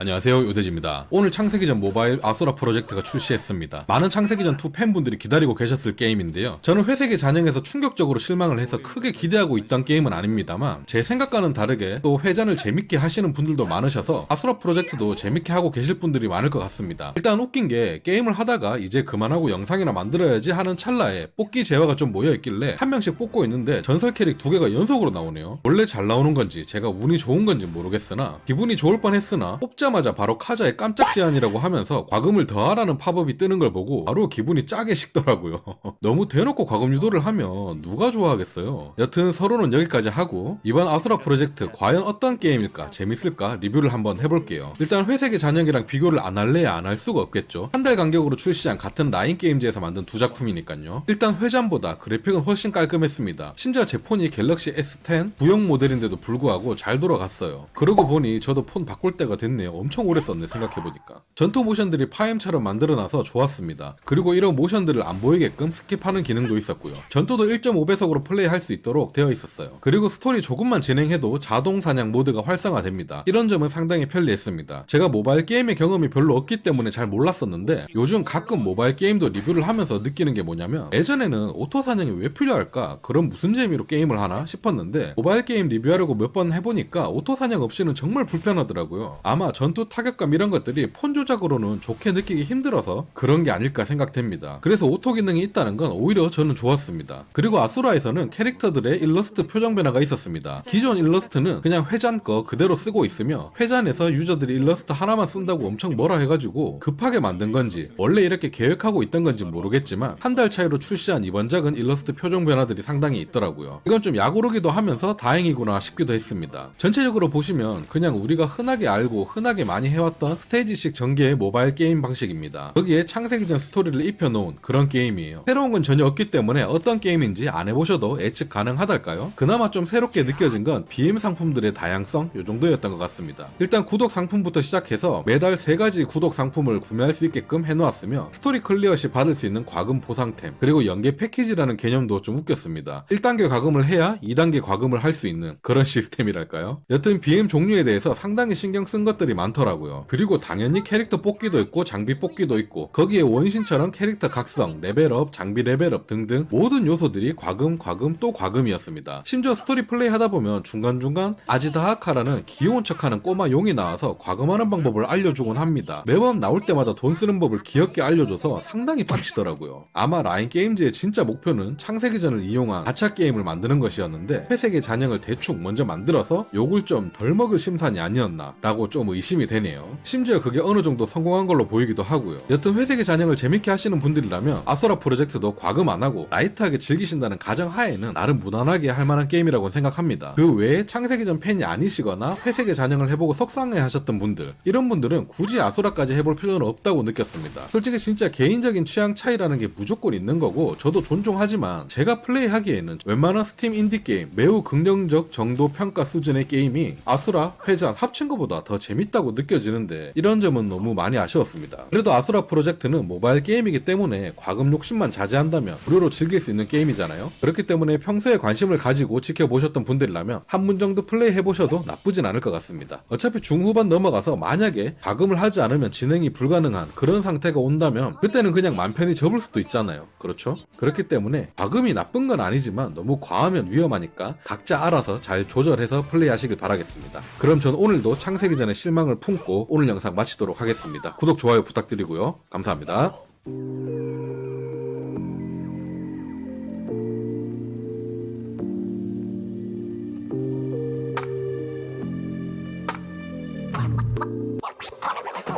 안녕하세요, 요대지입니다. 오늘 창세기전 모바일 아수라 프로젝트가 출시했습니다. 많은 창세기전2 팬분들이 기다리고 계셨을 게임인데요. 저는 회색의 잔영에서 충격적으로 실망을 해서 크게 기대하고 있던 게임은 아닙니다만 제 생각과는 다르게 또 회전을 재밌게 하시는 분들도 많으셔서 아수라 프로젝트도 재밌게 하고 계실 분들이 많을 것 같습니다. 일단 웃긴 게 게임을 하다가 이제 그만하고 영상이나 만들어야지 하는 찰나에 뽑기 재화가 좀 모여있길래 한 명씩 뽑고 있는데 전설 캐릭 2개가 연속으로 나오네요. 원래 잘 나오는 건지 제가 운이 좋은 건지 모르겠으나 기분이 좋을 뻔했으나 뽑자마자 바로 카자의 깜짝 제안이라고 하면서 과금을 더하라는 팝업이 뜨는 걸 보고 바로 기분이 짜게 식더라고요. 너무 대놓고 과금 유도를 하면 누가 좋아하겠어요. 여튼 서로는 여기까지 하고 이번 아수라 프로젝트 과연 어떤 게임일까 재밌을까 리뷰를 한번 해볼게요. 일단 회색의 잔영이랑 비교를 안 할래야 안 할 수가 없겠죠. 한 달 간격으로 출시한 같은 라인 게임즈에서 만든 두 작품이니까요. 일단 회전보다 그래픽은 훨씬 깔끔했습니다. 심지어 제 폰이 갤럭시 S10 구형 모델인데도 불구하고 잘 돌아갔어요. 그러고 보니 저도 폰 바꿀 때가 됐네요. 엄청 오래 썼네 생각해보니까. 전투 모션들이 파임처럼 만들어놔서 좋았습니다. 그리고 이런 모션들을 안 보이게끔 스킵하는 기능도 있었고요. 전투도 1.5배속으로 플레이할 수 있도록 되어 있었어요. 그리고 스토리 조금만 진행해도 자동 사냥 모드가 활성화됩니다. 이런 점은 상당히 편리했습니다. 제가 모바일 게임의 경험이 별로 없기 때문에 잘 몰랐었는데 요즘 가끔 모바일 게임도 리뷰를 하면서 느끼는 게 뭐냐면 예전에는 오토 사냥이 왜 필요할까? 그럼 무슨 재미로 게임을 하나 싶었는데 모바일 게임 리뷰하려고 몇 번 해보니까 오토 사냥 없이는 정말 불편하더라고요. 아마 전투 타격감 이런 것들이 폰 조작으로는 좋게 느끼기 힘들어서 그런 게 아닐까 생각됩니다. 그래서 오토 기능이 있다는 건 오히려 저는 좋았습니다. 그리고 아수라에서는 캐릭터들의 일러스트 표정 변화가 있었습니다. 기존 일러스트는 그냥 회잔 거 그대로 쓰고 있으며 회잔에서 유저들이 일러스트 하나만 쓴다고 엄청 뭐라 해가지고 급하게 만든 건지 원래 이렇게 계획하고 있던 건지 모르겠지만 한 달 차이로 출시한 이번 작은 일러스트 표정 변화들이 상당히 있더라고요. 이건 좀 약오르기도 하면서 다행이구나 싶기도 했습니다. 전체적으로 보시면 그냥 우리가 흔하게 알고 흔하게 많이 해왔던 스테이지식 전개의 모바일 게임 방식입니다. 거기에 창세기전 스토리를 입혀놓은 그런 게임이에요. 새로운 건 전혀 없기 때문에 어떤 게임인지 안 해보셔도 예측 가능하달까요? 그나마 좀 새롭게 느껴진 건 BM 상품들의 다양성 요 정도였던 것 같습니다. 일단 구독 상품부터 시작해서 매달 3가지 구독 상품을 구매할 수 있게끔 해놓았으며 스토리 클리어 시 받을 수 있는 과금 보상템 그리고 연계 패키지라는 개념도 좀 웃겼습니다. 1단계 과금을 해야 2단계 과금을 할 수 있는 그런 시스템이랄까요? 여튼 BM 종류에 대해서 상당히 신경 쓴 것들이 많더라고요. 그리고 당연히 캐릭터 뽑기도 있고 장비 뽑기도 있고 거기에 원신처럼 캐릭터 각성, 레벨업, 장비 레벨업 등등 모든 요소들이 과금 또 과금이었습니다. 심지어 스토리 플레이 하다 보면 중간중간 아지다하카라는 귀여운 척하는 꼬마 용이 나와서 과금하는 방법을 알려주곤 합니다. 매번 나올 때마다 돈 쓰는 법을 귀엽게 알려줘서 상당히 빡치더라고요. 아마 라인 게임즈의 진짜 목표는 창세기전을 이용한 가챠 게임을 만드는 것이었는데 회색의 잔영을 대충 먼저 만들어서 욕을 좀 덜 먹을 심산이 아니었나 라고 좀 의심이 되네요. 심지어 그게 어느 정도 성공한 걸로 보이기도 하고요. 여튼 회색의 잔영을 재밌게 하시는 분들이라면 아수라 프로젝트도 과금 안 하고 라이트하게 즐기신다는 가정 하에는 나름 무난하게 할 만한 게임이라고 생각합니다. 그 외에 창세기전 팬이 아니시거나 회색의 잔영을 해보고 속상해 하셨던 분들 이런 분들은 굳이 아수라까지 해볼 필요는 없다고 느꼈습니다. 솔직히 진짜 개인적인 취향 차이라는 게 무조건 있는 거고 저도 존중하지만 제가 플레이하기에는 웬만한 스팀 인디게임 매우 긍정적 정도 평가 수준의 게임이 아수라, 회전 합친 것보다 더 재밌다고 느껴지는데 이런 점은 너무 많이 아쉬웠습니다. 그래도 아수라 프로젝트는 모바일 게임이기 때문에 과금 욕심만 자제한다면 무료로 즐길 수 있는 게임이잖아요. 그렇기 때문에 평소에 관심을 가지고 지켜보셨던 분들이라면 한 문 정도 플레이 해보셔도 나쁘진 않을 것 같습니다. 어차피 중후반 넘어가서 만약에 과금을 하지 않으면 진행이 불가능한 그런 상태가 온다면 그때는 그냥 맘 편히 접을 수도 있잖아요. 그렇죠? 그렇기 때문에 과금이 나쁜 건 아니지만 너무 과하면 위험하니까 각자 알아서 잘 조절해서 플레이하시길 바라겠습니다. 그럼 전 오늘도 창세기전에 실망을 품고 오늘 영상 마치도록 하겠습니다. 구독, 좋아요 부탁드리고요. 감사합니다.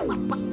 What?